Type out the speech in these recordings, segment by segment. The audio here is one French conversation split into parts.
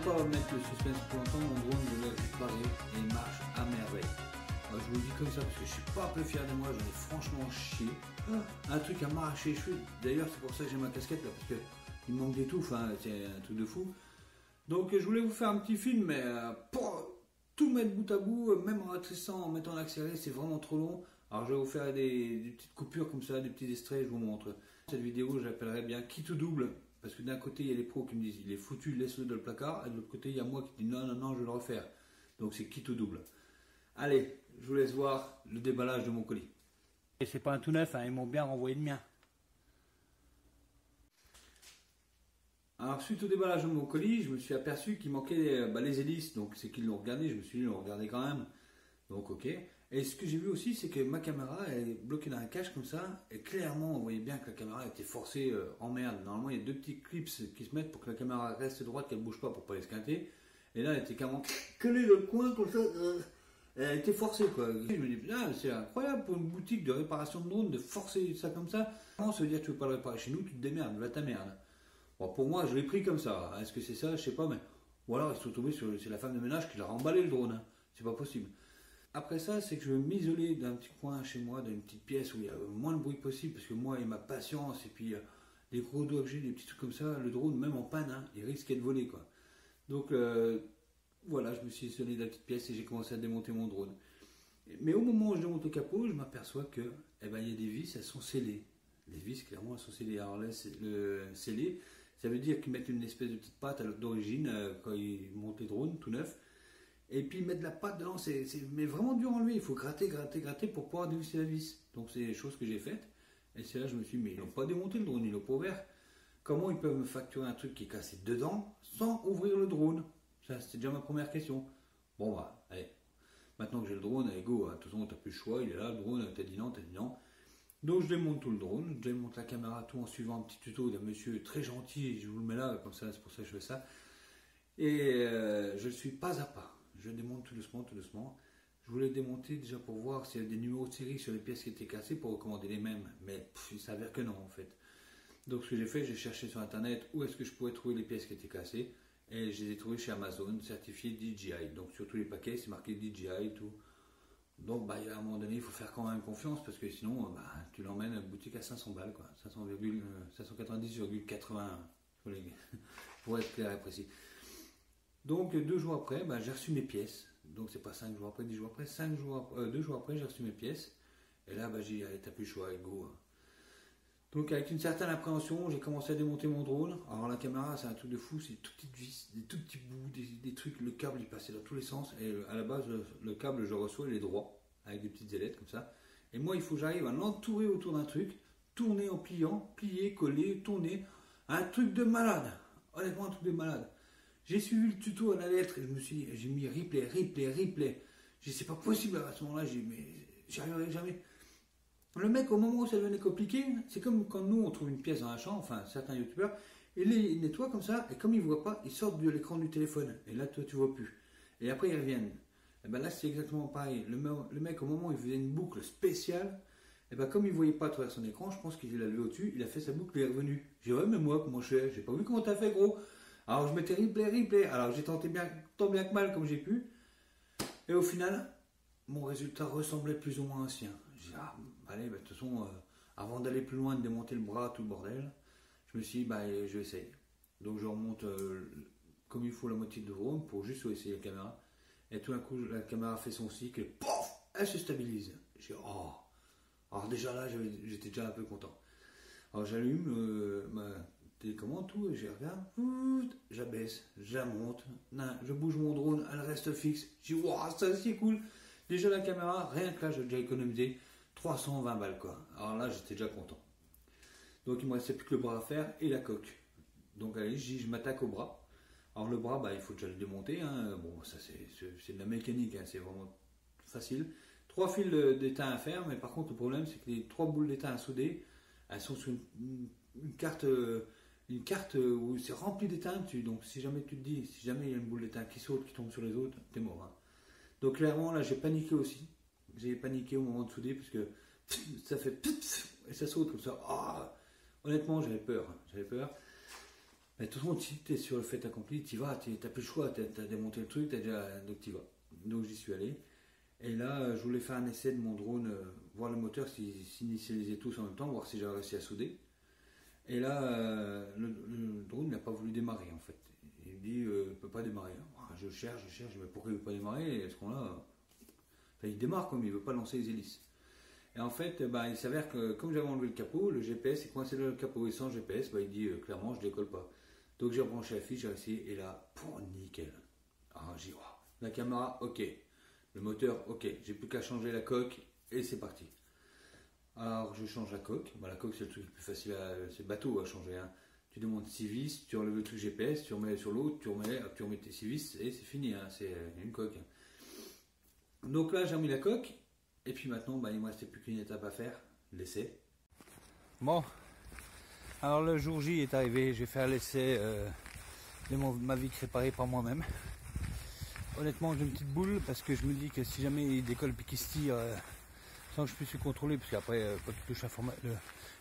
pas mettre le suspense pour longtemps, mon drone je l'ai réparé et il marche à merveille. Alors, je vous le dis comme ça parce que je suis pas un peu fier de moi, j'en ai franchement chié. Un truc à m'arracher les cheveux, d'ailleurs c'est pour ça que j'ai ma casquette là, parce que il me manque d'étouffe, hein, c'est un truc de fou. Donc je voulais vous faire un petit film, mais pour tout mettre bout à bout, même en rétrécissant, en mettant l'accéléré, c'est vraiment trop long. Alors je vais vous faire des petites coupures comme ça, des petits extraits, je vous montre. Cette vidéo, je l'appellerai bien qui tout double, parce que d'un côté il y a les pros qui me disent il est foutu, laisse-le dans le placard, et de l'autre côté il y a moi qui dis non, non, non, je vais le refaire. Donc c'est qui tout double. Allez, je vous laisse voir le déballage de mon colis. Et c'est pas un tout neuf, hein, ils m'ont bien renvoyé le mien. Alors suite au déballage de mon colis, je me suis aperçu qu'il manquait les hélices, donc c'est qu'ils l'ont regardé, je me suis dit ils l'ont regardé quand même. Donc ok. Et ce que j'ai vu aussi, c'est que ma caméra elle est bloquée dans un cache comme ça, et clairement on voyait bien que la caméra était forcée en merde. Normalement il y a deux petits clips qui se mettent pour que la caméra reste droite, qu'elle bouge pas pour pas l'esquinter. Et là elle était carrément collée dans le coin comme ça. Elle était forcée quoi. Je me dis putain c'est incroyable pour une boutique de réparation de drones de forcer ça comme ça. Ça veut dire que tu veux pas le réparer chez nous, tu te démerdes, va ta merde. Bon, pour moi je l'ai pris comme ça. Est-ce que c'est ça? Je sais pas, mais ou alors ils se sont tombés sur c'est la femme de ménage qui l'a remballé le drone. Hein. C'est pas possible. Après ça, c'est que je veux m'isoler d'un petit coin chez moi, d'une petite pièce où il y a le moins de bruit possible, parce que moi et ma patience, et puis les gros doigts que j'ai, des petits trucs comme ça, le drone, même en panne, hein, il risque d'être volé, quoi. Donc voilà, je me suis isolé de la petite pièce et j'ai commencé à démonter mon drone. Mais au moment où je démonte le capot, je m'aperçois que, il y a des vis, elles sont scellées. Les vis, clairement, elles sont scellées. Alors là, scellées, ça veut dire qu'ils mettent une espèce de petite patte d'origine quand ils montent les drones, tout neuf. Et puis mettre de la pâte dedans, c'est mais vraiment dur en lui. Il faut gratter, gratter, gratter pour pouvoir dévisser la vis. Donc c'est des choses que j'ai faites. Et c'est là que je me suis dit, mais ils n'ont pas démonté le drone, ils l'ont pas ouvert. Comment ils peuvent me facturer un truc qui est cassé dedans sans ouvrir le drone? Ça, c'était déjà ma première question. Bon bah, allez. Maintenant que j'ai le drone, allez go. De toute façon, t'as plus le choix, il est là, le drone, t'as dit non, t'as dit non. Donc je démonte tout le drone, je démonte la caméra, tout en suivant un petit tuto d'un monsieur très gentil. Je vous le mets là, comme ça, c'est pour ça que je fais ça. Et je suis pas à pas. Je démonte tout doucement, tout doucement. Je voulais démonter déjà pour voir s'il y a des numéros de série sur les pièces qui étaient cassées pour recommander les mêmes. Mais il s'avère que non en fait. Donc ce que j'ai fait, j'ai cherché sur internet où est-ce que je pouvais trouver les pièces qui étaient cassées. Et je les ai trouvées chez Amazon, certifiées DJI. Donc sur tous les paquets, c'est marqué DJI, tout. Donc à un moment donné, il faut faire quand même confiance parce que sinon, tu l'emmènes à la boutique à 500 balles, quoi. 590,80 pour être clair et précis. Donc 2 jours après, j'ai reçu mes pièces. Donc c'est pas 5 jours après, 10 jours après, 2 jours après, j'ai reçu mes pièces. Et là, j'ai dit, allez, t'as plus le choix, go. Donc avec une certaine appréhension, j'ai commencé à démonter mon drone. Alors la caméra, c'est un truc de fou, c'est des toutes petites vis, des tout petits bouts, des trucs, le câble il passait dans tous les sens. Et à la base, le câble, je reçois, il est droit, avec des petites ailettes comme ça. Et moi, il faut que j'arrive à l'entourer autour d'un truc, tourner en pliant, plier, coller, tourner. Un truc de malade. Honnêtement, un truc de malade. J'ai suivi le tuto à la lettre et j'ai mis replay. J'ai dit, c'est pas possible à ce moment-là, j'y arriverai jamais. Le mec, au moment où ça devenait compliqué, c'est comme quand nous, on trouve une pièce dans la chambre, enfin, certains youtubeurs, ils les nettoient comme ça, et comme ils ne voient pas, ils sortent de l'écran du téléphone. Et là, toi, tu vois plus. Et après, ils reviennent. Et là, c'est exactement pareil. Le mec, au moment où il faisait une boucle spéciale, et comme il ne voyait pas à travers son écran, je pense qu'il a levé au-dessus, il a fait sa boucle et il est revenu. J'ai dit, ouais, mais moi, comment je fais? J'ai pas vu comment t'as fait, gros. Alors je mettais replay. Alors j'ai tenté tant bien que mal comme j'ai pu. Et au final, mon résultat ressemblait plus ou moins à sien. J'ai dit, allez, de toute façon, avant d'aller plus loin, de démonter le bras, tout le bordel, je me suis dit, je vais essayer. Donc je remonte comme il faut la moitié de drone pour juste essayer la caméra. Et tout d'un coup, la caméra fait son cycle et pof, elle se stabilise. J'ai dit, oh. Alors déjà là, j'étais déjà un peu content. Alors j'allume ma télécommande, tout, et je regarde, j'abaisse, j'amonte, je bouge mon drone, elle reste fixe. Je dis, waouh, ça c'est cool. Déjà la caméra, rien que là, j'ai déjà économisé 320 balles, quoi. Alors là, j'étais déjà content. Donc il me restait plus que le bras à faire et la coque. Donc allez, je m'attaque au bras. Alors le bras, il faut déjà le démonter. Hein. Bon, ça c'est de la mécanique, hein. C'est vraiment facile. 3 fils d'étain à faire, mais par contre le problème c'est que les 3 boules d'étain à souder, elles sont sur une carte où c'est rempli d'étain dessus. Donc si jamais tu te dis, si jamais il y a une boule d'étain qui saute, qui tombe sur les autres, t'es mort. Hein. Donc clairement là j'ai paniqué aussi. J'ai paniqué au moment de souder parce que ça fait et ça saute comme ça. Honnêtement j'avais peur. Mais de toute façon, si tu es sur le fait accompli, tu y vas, tu n'as plus le choix, tu as démonté le truc, donc tu y vas. Donc j'y suis allé. Et là, je voulais faire un essai de mon drone, voir le moteur s'initialisait tous en même temps, voir si j'avais réussi à souder. Et là, le drone n'a pas voulu démarrer en fait. Il me dit, il ne peut pas démarrer. Je cherche, mais pourquoi il ne veut pas démarrer? Est-ce qu'on l'a? Enfin, il démarre comme il ne veut pas lancer les hélices. Et en fait, il s'avère que comme j'avais enlevé le capot, le GPS est coincé dans le capot. Et sans GPS, il dit clairement, je ne décolle pas. Donc j'ai rebranché la fiche, j'ai essayé, et là, nickel. J'ai dit, wow. La caméra, ok. Le moteur, ok. J'ai plus qu'à changer la coque, et c'est parti. Alors je change la coque. La coque, c'est le truc le plus facile, c'est le bateau à changer. Hein. Tu demandes 6 vis, tu enlèves le truc GPS, tu remets sur l'autre, tu remets tes 6 vis, et c'est fini. Hein. C'est une coque. Donc là, j'ai remis la coque, et puis maintenant, il ne me restait plus qu'une étape à faire, l'essai. Bon. Alors le jour J est arrivé, j'ai fait l'essai de ma Mavic réparée par moi-même. Honnêtement j'ai une petite boule parce que je me dis que si jamais il décolle puis qu'il se tire sans que je puisse le contrôler, parce qu'après quand tu touches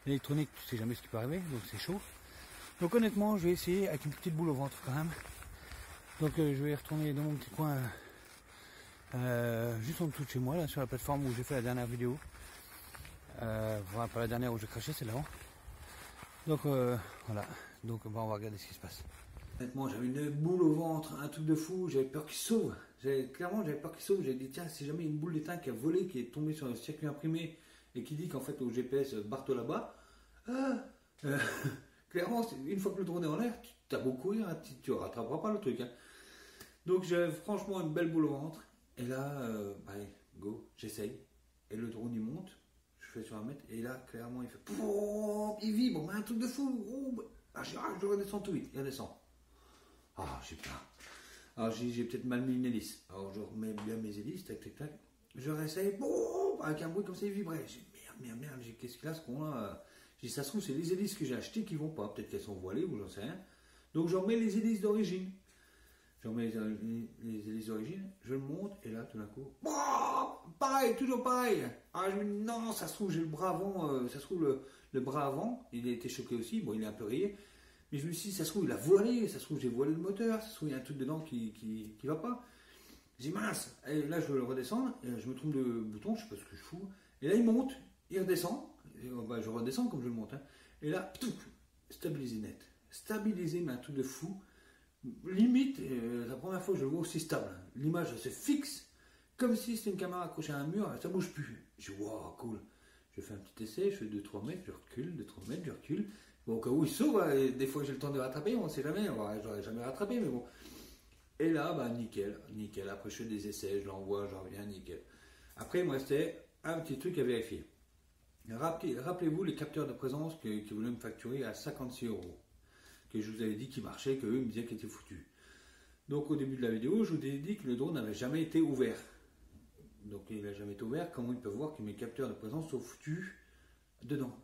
l'électronique tu sais jamais ce qui peut arriver, donc c'est chaud. Donc honnêtement je vais essayer avec une petite boule au ventre quand même. Donc je vais retourner dans mon petit coin juste en dessous de chez moi, là sur la plateforme où j'ai fait la dernière vidéo. Voilà, pas la dernière où j'ai craché, c'est là-haut. Donc voilà, donc on va regarder ce qui se passe. Honnêtement, j'avais une boule au ventre, un truc de fou, j'avais peur qu'il sauve. Clairement, j'avais peur qu'il sauve. J'ai dit, tiens, si jamais une boule d'étain qui a volé, qui est tombée sur un circuit imprimé et qui dit qu'en fait au GPS, barre-toi là-bas, clairement, une fois que le drone est en l'air, tu as beau courir, hein, tu ne rattraperas pas le truc. Hein. Donc j'avais franchement une belle boule au ventre. Et là, go, j'essaye. Et le drone il monte. Je fais sur 1 mètre et là clairement il fait il vibre, un truc de fou. Je redescends tout vite, il redescend. J'ai peur. Alors j'ai peut-être mal mis une hélice. Alors je remets bien mes hélices, tac tac tac. Je réessaye, avec un bruit comme ça il vibrait. J'ai merde, qu'est-ce qu'il a ce con là? J'ai dit ça se trouve c'est les hélices que j'ai achetées qui vont pas, peut-être qu'elles sont voilées ou j'en sais rien. Donc je remets les hélices d'origine. Je remets les hélices d'origine, je le monte et là tout d'un coup, pareil, toujours pareil. Je me dis non, ça se trouve j'ai le bras avant, ça se trouve le bras avant, il a été choqué aussi, bon il est un peu rayé, mais je me suis dit ça se trouve il a voilé, ça se trouve j'ai voilé le moteur, ça se trouve il y a un truc dedans qui va pas. J'ai dit mince, et là je veux le redescendre, et je me trompe de bouton, je sais pas ce que je fous, et là il monte, il redescend, et, je redescends comme je le monte, hein. Et là, stabilisé net, stabilisé mais un truc de fou. Limite, la première fois que je le vois aussi stable, l'image se fixe, comme si c'était une caméra accrochée à un mur, ça bouge plus. Je dis wow, cool. Je fais un petit essai, je fais 2-3 mètres, je recule, 2-3 mètres, je recule. Bon, au cas où il sauve, des fois j'ai le temps de rattraper, on ne sait jamais, je l'aurais jamais rattrapé, mais bon. Et là, nickel. Après je fais des essais, je l'envoie, je reviens, nickel. Après, il me restait un petit truc à vérifier. Rappelez-vous les capteurs de présence qui voulaient me facturer à 56 €. Que je vous avais dit qu'il marchait, qu'eux me disaient qu'il était foutu. Donc au début de la vidéo, je vous ai dit que le drone n'avait jamais été ouvert. Donc il n'a jamais été ouvert, comment ils peuvent voir que mes capteurs de présence sont foutus dedans?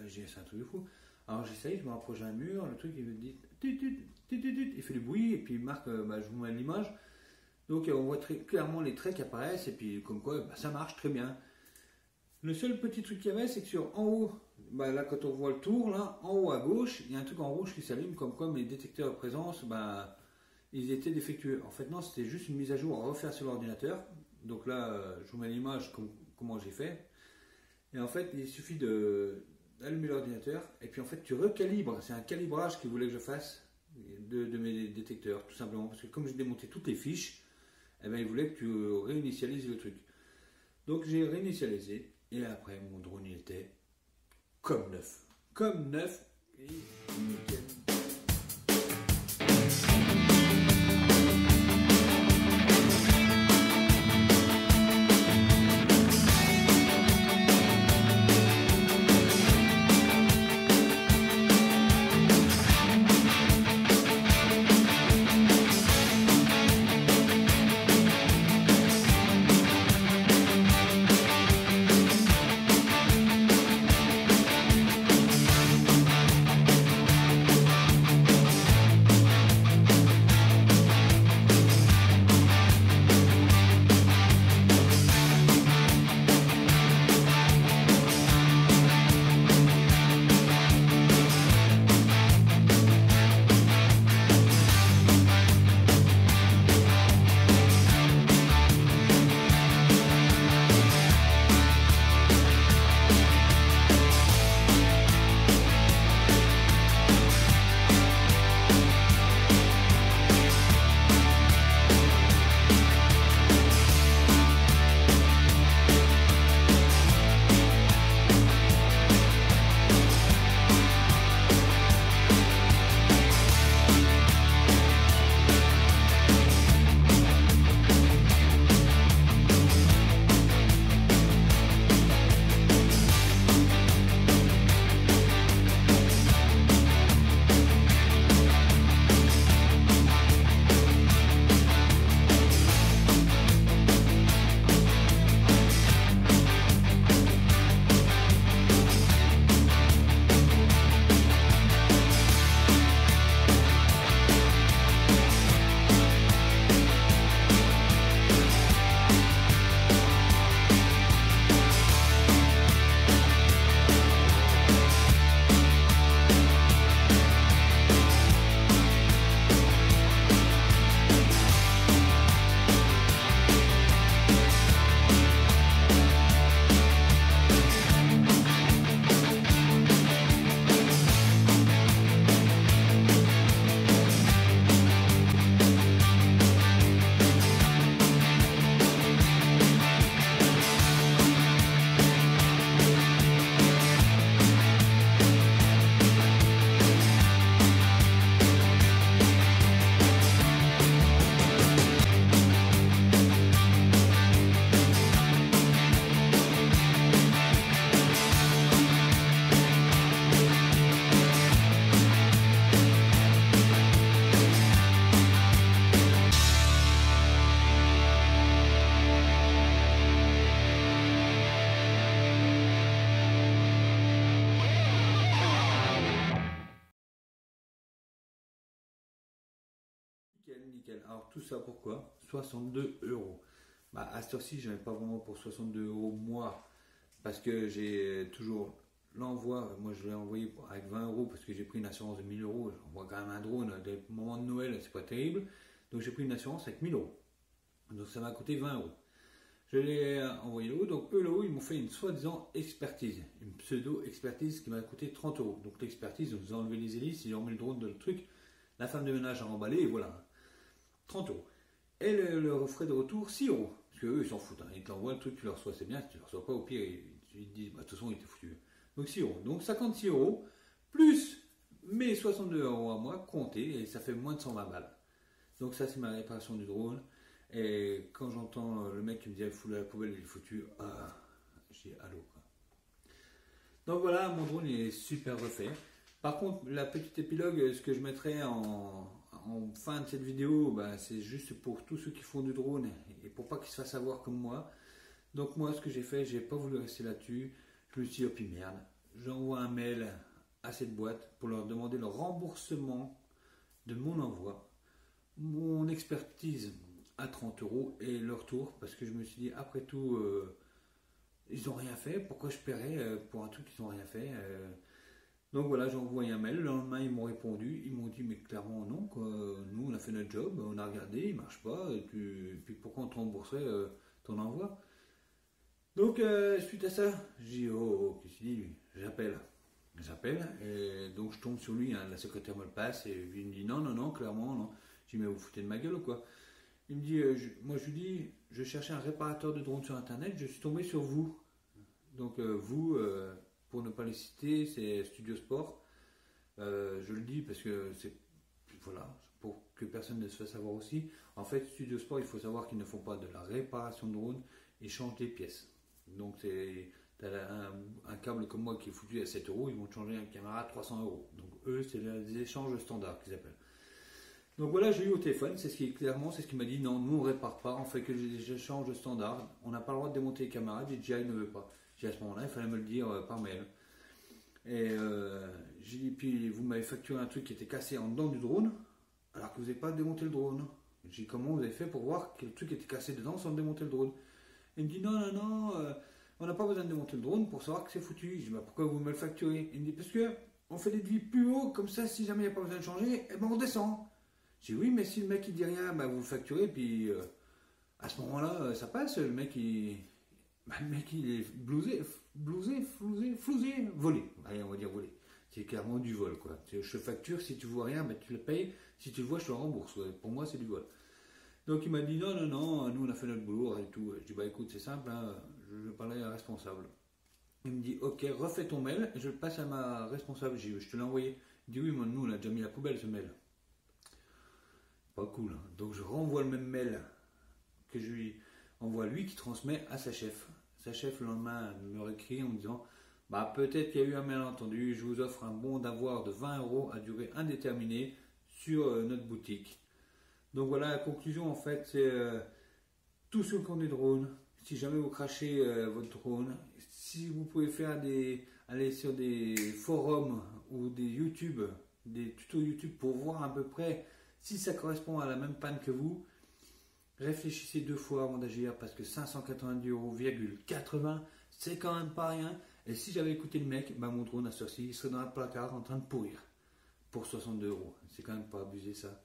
C'est un truc de fou. Alors j'essaye, je me rapproche d'un mur, le truc il me dit, il fait du bruit, et puis il marque, je vous mets l'image. Donc on voit très clairement les traits qui apparaissent, et puis comme quoi ça marche très bien. Le seul petit truc qu'il y avait, c'est que en haut, là quand on voit le tour, là, en haut à gauche, il y a un truc en rouge qui s'allume comme quoi mes détecteurs de présence, ils étaient défectueux. En fait non, c'était juste une mise à jour à refaire sur l'ordinateur. Donc là, je vous mets l'image comment j'ai fait. Et en fait, il suffit d'allumer l'ordinateur, et puis en fait tu recalibres, c'est un calibrage qu'il voulait que je fasse de mes détecteurs, tout simplement, parce que comme j'ai démonté toutes les fiches, il voulait que tu réinitialises le truc. Donc j'ai réinitialisé. Et après, mon drone, il était comme neuf. Comme neuf. Et nickel. nickel. Alors tout ça pourquoi 62 euros. Bah, à cette heure-ci, je n'en ai pas vraiment pour 62 euros moi, parce que j'ai toujours l'envoi. Moi, je l'ai envoyé avec 20 euros parce que j'ai pris une assurance de 1000 euros. J'envoie quand même un drone. Des moments de Noël, c'est pas terrible. Donc j'ai pris une assurance avec 1000 euros. Donc ça m'a coûté 20 euros. Je l'ai envoyé là-haut. Donc eux là-haut, ils m'ont fait une soi-disant expertise. Une pseudo-expertise qui m'a coûté 30 euros. Donc l'expertise, ils ont enlevé les hélices, ils ont mis le drone dans le truc. La femme de ménage a emballé et voilà. 30 euros. Et le frais de retour, 6 euros. Parce qu'eux, ils s'en foutent. Ils te l'envoient le truc, tu le reçois, c'est bien. Si tu ne le reçois pas, au pire, ils te disent, bah, de toute façon, il était foutu. Donc 6 euros. Donc 56 euros, plus mes 62 euros à moi, comptés, et ça fait moins de 120 balles. Donc ça, c'est ma réparation du drone. Et quand j'entends le mec qui me dit, il fout la poubelle, il est foutu, je dis, allô, quoi. Donc voilà, mon drone il est super refait. Par contre, la petite épilogue, ce que je mettrai en fin de cette vidéo, bah, c'est juste pour tous ceux qui font du drone et pour pas qu'ils se fassent avoir comme moi. Donc moi, ce que j'ai fait, j'ai pas voulu rester là-dessus. Je me suis dit, oh puis merde, j'envoie un mail à cette boîte pour leur demander le remboursement de mon envoi, mon expertise à 30 euros et leur tour, parce que je me suis dit, après tout, ils n'ont rien fait, pourquoi je paierais pour un truc qu'ils n'ont rien fait. Donc voilà, j'ai envoyé un mail, le lendemain ils m'ont répondu, ils m'ont dit mais clairement non, quoi. Nous on a fait notre job, on a regardé, il ne marche pas, et puis pourquoi on te rembourserait ton envoi. Donc suite à ça, j'ai dit oh, qu'est-ce qu'il dit lui? J'appelle, et donc je tombe sur lui, hein, la secrétaire me le passe, et lui il me dit non, clairement non. Je dis mais vous foutez de ma gueule ou quoi? Il me dit, moi je lui dis, je cherchais un réparateur de drone sur internet, je suis tombé sur vous. Donc vous, pour ne pas les citer, c'est Studio Sport. Je le dis parce que c'est, voilà, pour que personne ne se fasse savoir aussi. En fait, Studio Sport, il faut savoir qu'ils ne font pas de la réparation de drone, ils changent des pièces. Donc c'est, t'as un câble comme moi qui est foutu à 7 euros, ils vont te changer un caméra à 300 euros. Donc eux, c'est des échanges standards qu'ils appellent. Donc voilà, j'ai eu au téléphone, c'est ce qu'il m'a dit, non, nous on répare pas, on fait que des échanges standards, on n'a pas le droit de démonter les caméras, DJI ne veut pas. J'ai à ce moment-là, il fallait me le dire par mail. Et j'ai dit, puis vous m'avez facturé un truc qui était cassé en dedans du drone, alors que vous n'avez pas démonté le drone. J'ai dit, comment vous avez fait pour voir que le truc était cassé dedans sans démonter le drone? Il me dit, non, on n'a pas besoin de démonter le drone pour savoir que c'est foutu. Je dis, bah, pourquoi vous me le facturez? Il me dit, parce que on fait des devis plus hauts, comme ça, si jamais il n'y a pas besoin de changer, eh ben on descend. J'ai dit oui, mais si le mec il dit rien, bah vous le facturez, puis à ce moment-là, ça passe. Le mec il est volé. Allez, on va dire volé. C'est clairement du vol, quoi. Je te facture, si tu vois rien, bah, tu le payes. Si tu le vois, je te le rembourse. Pour moi, c'est du vol. Donc il m'a dit non, nous on a fait notre boulot et tout. Je dis bah écoute, c'est simple, hein, je parler à un responsable. Il me dit ok, refais ton mail, et je le passe à ma responsable. Je te l'ai envoyé. Il dit oui, moi, nous on a déjà mis à la poubelle ce mail. Pas cool. Donc je renvoie le même mail que je lui envoie lui qui transmet à sa chef. Sa chef le lendemain me réécrit en me disant bah peut-être qu'il y a eu un malentendu, je vous offre un bon d'avoir de 20 euros à durée indéterminée sur notre boutique. Donc voilà la conclusion en fait, c'est tous ceux qui ont des drones, si jamais vous crachez votre drone, si vous pouvez faire aller sur des forums ou des YouTube, des tutos YouTube pour voir à peu près si ça correspond à la même panne que vous, réfléchissez 2 fois avant d'agir parce que 590,80 €, c'est quand même pas rien. Et si j'avais écouté le mec, bah mon drone à ceci, il serait dans le placard en train de pourrir pour 62 €. C'est quand même pas abusé ça.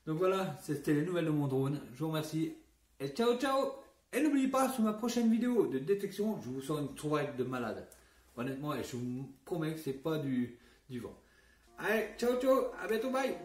Donc voilà, c'était les nouvelles de mon drone. Je vous remercie et ciao ciao. Et n'oubliez pas, sur ma prochaine vidéo de détection, je vous sors une trouvaille de malade. Honnêtement, et je vous promets que c'est pas du vent. Allez, ciao ciao, à bientôt, bye.